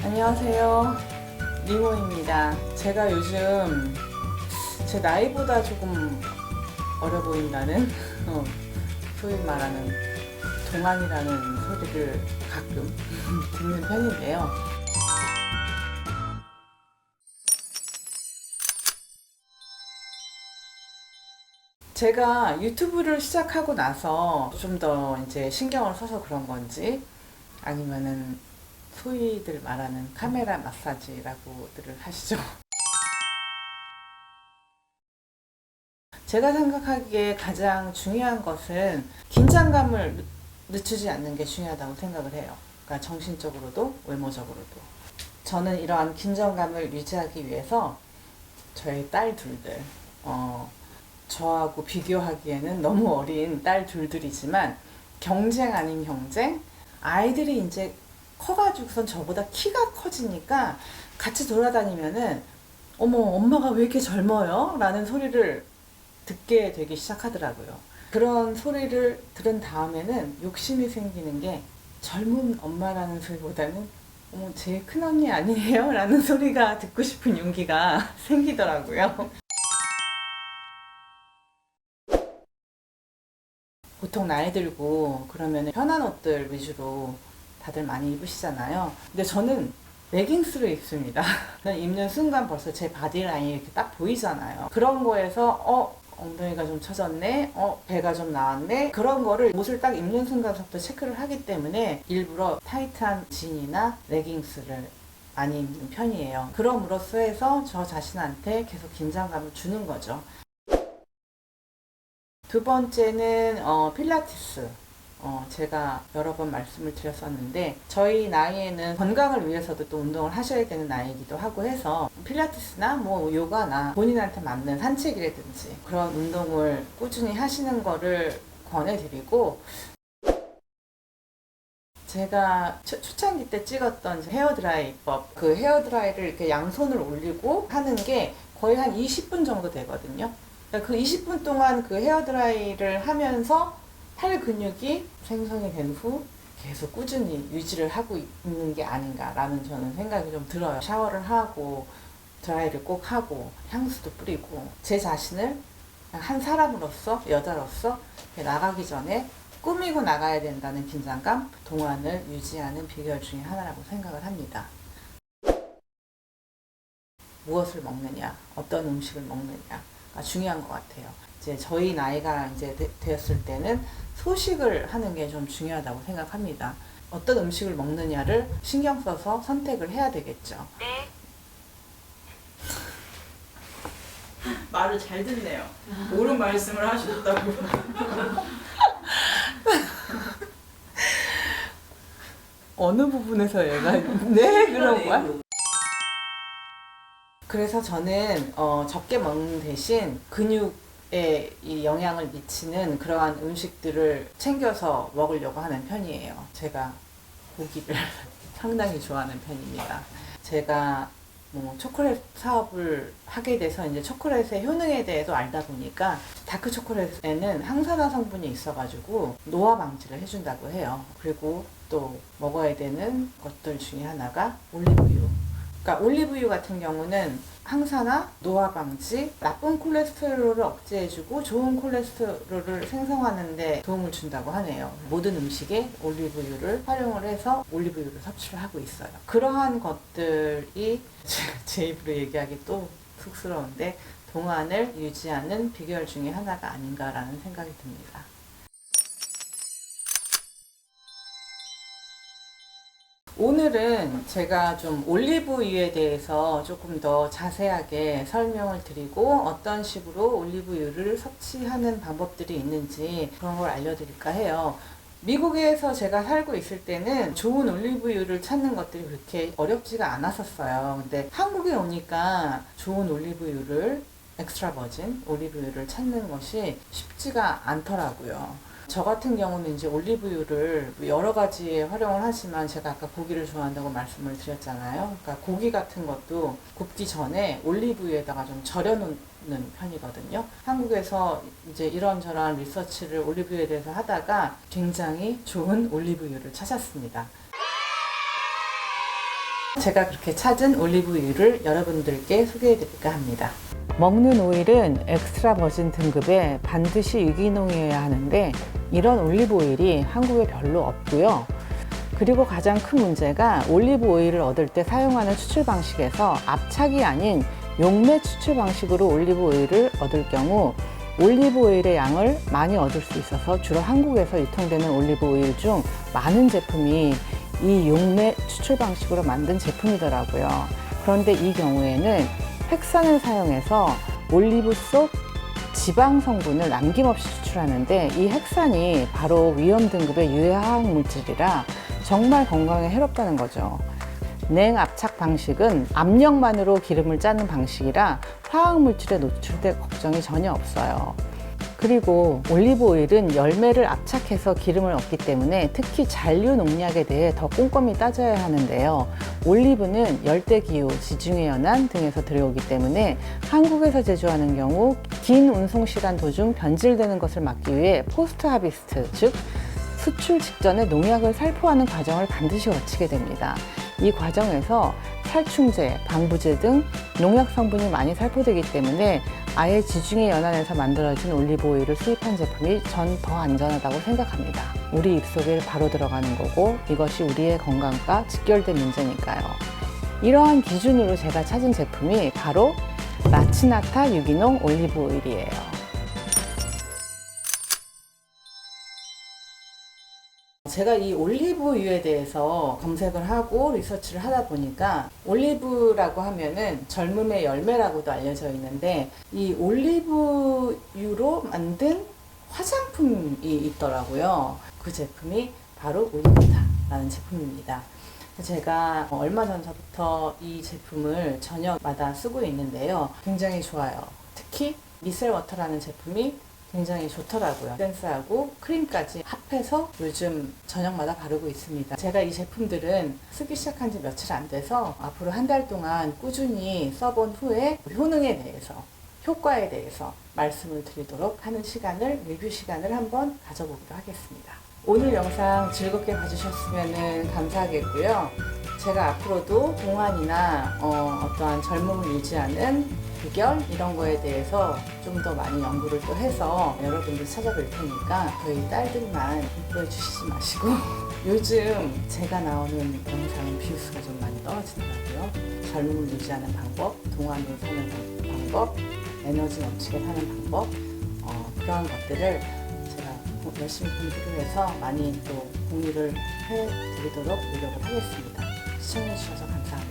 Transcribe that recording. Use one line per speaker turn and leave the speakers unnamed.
안녕하세요. 리모입니다. 제가 요즘 제 나이보다 조금 어려 보인다는 소위 말하는 동안이라는 소리를 가끔 듣는 편인데요. 제가 유튜브를 시작하고 나서 좀 더 이제 신경을 써서 그런 건지 아니면은 소위들 말하는 카메라 마사지라고들 하시죠. 제가 생각하기에 가장 중요한 것은 긴장감을 늦추지 않는 게 중요하다고 생각을 해요. 그러니까 정신적으로도 외모적으로도. 저는 이러한 긴장감을 유지하기 위해서 저희 딸 둘들, 저하고 비교하기에는 너무 어린 딸 둘들이지만 경쟁 아닌 경쟁, 아이들이 이제 커가지고선 저보다 키가 커지니까 같이 돌아다니면은 어머 엄마가 왜 이렇게 젊어요? 라는 소리를 듣게 되기 시작하더라고요. 그런 소리를 들은 다음에는 욕심이 생기는 게 젊은 엄마라는 소리보다는 어머 제 큰언니 아니에요? 라는 소리가 듣고 싶은 용기가 생기더라고요. 보통 나이 들고 그러면 편한 옷들 위주로 다들 많이 입으시잖아요. 근데 저는 레깅스를 입습니다. 입는 순간 벌써 제 바디라인이 이렇게 딱 보이잖아요. 그런 거에서 엉덩이가 좀 처졌네, 배가 좀 나왔네, 그런 거를 옷을 딱 입는 순간부터 체크를 하기 때문에 일부러 타이트한 진이나 레깅스를 많이 입는 편이에요. 그럼으로써 해서 저 자신한테 계속 긴장감을 주는 거죠. 두 번째는 필라테스. 제가 여러 번 말씀을 드렸었는데 저희 나이에는 건강을 위해서도 또 운동을 하셔야 되는 나이이기도 하고 해서 필라테스나 뭐 요가나 본인한테 맞는 산책이라든지 그런 운동을 꾸준히 하시는 거를 권해드리고, 제가 초창기 때 찍었던 헤어드라이법, 그 헤어드라이를 이렇게 양손을 올리고 하는 게 거의 한 20분 정도 되거든요. 그 20분 동안 그 헤어드라이를 하면서 팔 근육이 생성이 된 후 계속 꾸준히 유지를 하고 있는 게 아닌가라는 저는 생각이 좀 들어요. 샤워를 하고 드라이를 꼭 하고 향수도 뿌리고 제 자신을 한 사람으로서, 여자로서 나가기 전에 꾸미고 나가야 된다는 긴장감, 동안을 유지하는 비결 중에 하나라고 생각을 합니다. 무엇을 먹느냐, 어떤 음식을 먹느냐가 중요한 것 같아요. 이제 저희 나이가 이제 되었을 때는 소식을 하는 게 좀 중요하다고 생각합니다. 어떤 음식을 먹느냐를 신경 써서 선택을 해야 되겠죠. 네. 말을 잘 듣네요. 옳은 말씀을 하셨다고. 어느 부분에서 얘가 네 그런 거야? 그래서 저는 적게 먹는 대신 근육에 이 영향을 미치는 그러한 음식들을 챙겨서 먹으려고 하는 편이에요. 제가 고기를 상당히 좋아하는 편입니다. 제가 뭐 초콜릿 사업을 하게 돼서 이제 초콜릿의 효능에 대해서 알다 보니까 다크 초콜릿에는 항산화 성분이 있어가지고 노화 방지를 해준다고 해요. 그리고 또 먹어야 되는 것들 중에 하나가 올리브유. 그러니까 올리브유 같은 경우는 항산화, 노화 방지, 나쁜 콜레스테롤을 억제해주고 좋은 콜레스테롤을 생성하는 데 도움을 준다고 하네요. 모든 음식에 올리브유를 활용을 해서 올리브유를 섭취를 하고 있어요. 그러한 것들이 제 입으로 얘기하기 또 쑥스러운데 동안을 유지하는 비결 중에 하나가 아닌가라는 생각이 듭니다. 오늘은 제가 좀 올리브유에 대해서 조금 더 자세하게 설명을 드리고 어떤 식으로 올리브유를 섭취하는 방법들이 있는지 그런 걸 알려드릴까 해요. 미국에서 제가 살고 있을 때는 좋은 올리브유를 찾는 것들이 그렇게 어렵지가 않았었어요. 근데 한국에 오니까 좋은 올리브유를, 엑스트라 버진 올리브유를 찾는 것이 쉽지가 않더라고요. 저 같은 경우는 이제 올리브유를 여러 가지에 활용을 하지만 제가 아까 고기를 좋아한다고 말씀을 드렸잖아요. 그러니까 고기 같은 것도 굽기 전에 올리브유에다가 좀 절여 놓는 편이거든요. 한국에서 이제 이런저런 리서치를 올리브유에 대해서 하다가 굉장히 좋은 올리브유를 찾았습니다. 제가 그렇게 찾은 올리브유를 여러분들께 소개해드릴까 합니다. 먹는 오일은 엑스트라 버진 등급에 반드시 유기농이어야 하는데 이런 올리브 오일이 한국에 별로 없고요. 그리고 가장 큰 문제가 올리브 오일을 얻을 때 사용하는 추출 방식에서 압착이 아닌 용매 추출 방식으로 올리브 오일을 얻을 경우 올리브 오일의 양을 많이 얻을 수 있어서 주로 한국에서 유통되는 올리브 오일 중 많은 제품이 이 용매 추출 방식으로 만든 제품이더라고요. 그런데 이 경우에는 핵산을 사용해서 올리브 속 지방 성분을 남김없이 추출하는데 이 핵산이 바로 위험 등급의 유해화학 물질이라 정말 건강에 해롭다는 거죠. 냉압착 방식은 압력만으로 기름을 짜는 방식이라 화학 물질에 노출될 걱정이 전혀 없어요. 그리고 올리브 오일은 열매를 압착해서 기름을 얻기 때문에 특히 잔류 농약에 대해 더 꼼꼼히 따져야 하는데요. 올리브는 열대기후, 지중해 연안 등에서 들여오기 때문에 한국에서 제조하는 경우 긴 운송시간 도중 변질되는 것을 막기 위해 포스트 하비스트, 즉 수출 직전에 농약을 살포하는 과정을 반드시 거치게 됩니다. 이 과정에서 살충제, 방부제 등 농약 성분이 많이 살포되기 때문에 아예 지중해 연안에서 만들어진 올리브 오일을 수입한 제품이 전 더 안전하다고 생각합니다. 우리 입속에 바로 들어가는 거고 이것이 우리의 건강과 직결된 문제니까요. 이러한 기준으로 제가 찾은 제품이 바로 라치나타 유기농 올리브 오일이에요. 제가 이 올리브유에 대해서 검색을 하고 리서치를 하다 보니까 올리브라고 하면은 젊음의 열매라고도 알려져 있는데 이 올리브유로 만든 화장품이 있더라고요. 그 제품이 바로 올리브타라는 제품입니다. 제가 얼마 전부터 이 제품을 저녁마다 쓰고 있는데요. 굉장히 좋아요. 특히 미셀워터라는 제품이 굉장히 좋더라고요. 에센스하고 크림까지 합해서 요즘 저녁마다 바르고 있습니다. 제가 이 제품들은 쓰기 시작한 지 며칠 안 돼서 앞으로 한 달 동안 꾸준히 써본 후에 효능에 대해서, 효과에 대해서 말씀을 드리도록 하는 시간을, 리뷰 시간을 한번 가져보기로 하겠습니다. 오늘 영상 즐겁게 봐주셨으면 감사하겠고요. 제가 앞으로도 동안이나 어떠한 젊음을 유지하는 비결 이런 거에 대해서 좀 더 많이 연구를 또 해서 여러분들 찾아뵐 테니까 저희 딸들만 이뻐해 주시지 마시고 요즘 제가 나오는 영상은 뷰수가 좀 많이 떨어지더라고요. 젊음을 유지하는 방법, 동안으로 사는 방법, 에너지 넘치게 사는 방법 그러한 것들을 제가 열심히 공부를 해서 많이 또 공유를 해드리도록 노력을 하겠습니다. 시청해주셔서 감사합니다.